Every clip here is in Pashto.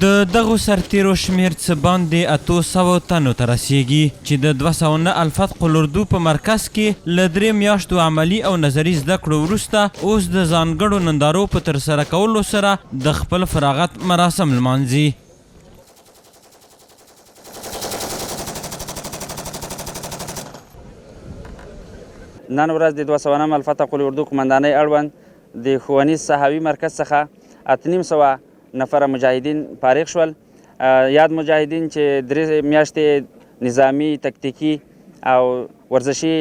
د دغو سرتیرو شمیر څه باندې 800 تنو ته رسیږي چې د 209 الفتح الاردو په مرکز کې له 3 میاشتو عملي او نظري زده کړو وروسته اوس د ځانګړو نندارو په ترسره کولو سره د خپل فراغت مراسم لمانځي. نن ورځ د 209 الفتح الاردو قمندانۍ اړوند د ښوونیز صحاوي مرکز څخه 850 نفره مجاهدین فارغ شول. یاد مجاهدین چې 3 میاشتې نظامی تکتیکي او ورزشي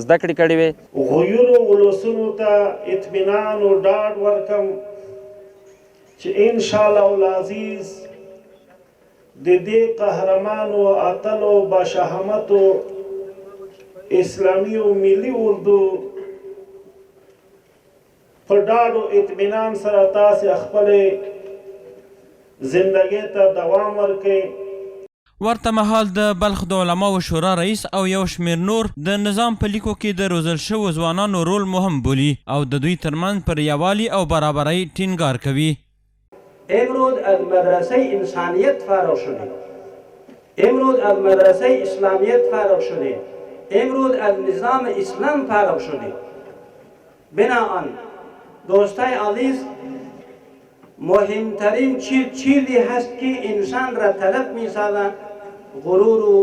زده کړې کړې وې. غیورو ولسونو ته اطمینان او ډاډ ورکم چې انشاءالله العزیز د دې قهرمانو اتلو باشهامتو اسلامی او ملي اردو په ډاډ او اطمینان سره تاسې خپلې زندګۍ ته دوام ورکړئ. ورته مهال د بلخ د علماو شورا رئیس او یو شمیر نور د نظام په لیکو کې د روزل شوو ځوانانو رول مهم بولي او د دوی ترمنځ پر یووالي او برابرۍ ټینګار کوي. امروز از مدرسه انسانیت فارغ شدیم، امروز از مدرسه اسلامیت فارغ شدیم، امروز از نظام اسلام فارغ شدیم. بناهن دوستای عزیز، مهمترین چیزی هست که انسان را طلب می‌سازد غرور و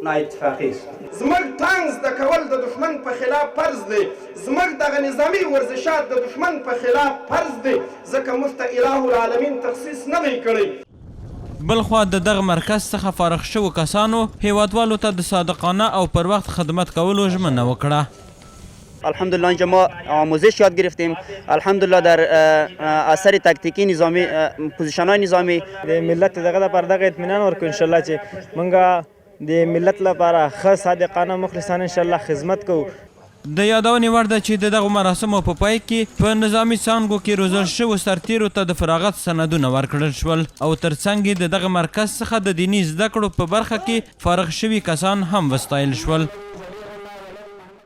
نااتفاقی است. زموږ طنز زده کول د دښمن په خلاف فرض دی، زموږ دغه نظامي ورزشات د دښمن په خلاف فرض دی، ځکه موږ ته اله العالمین تخصیص نه دی کړی. بلخوا د دغه مرکز څخه فارغ شوو کسانو هیوادوالو ته د صادقانه او پر وخت خدمت کولو ژمنه وکړه. الحمدلله اینجا ما آموزش یاد گرفتیم، الحمدلله در اثر تکتیکی نظامی پوزیشن‌های نظامی د ملت دغه لپاره دغه اطمینان ورکړو ان شاء الله چې موږ د ملت لپاره ښه صادقانه مخلصانه ان شاء الله خدمت کوو. د یادونې وړ ده چې د دغو مراسمو په پای کې په نظامي څانګو کې روزل شوو سرتیرو ته د فراغت سندونه ورکړل شول او ترڅنګ یې د دغه مرکز څخه د دیني زده کړو په برخه کې فارغ شوي کسان هم وستایل شول.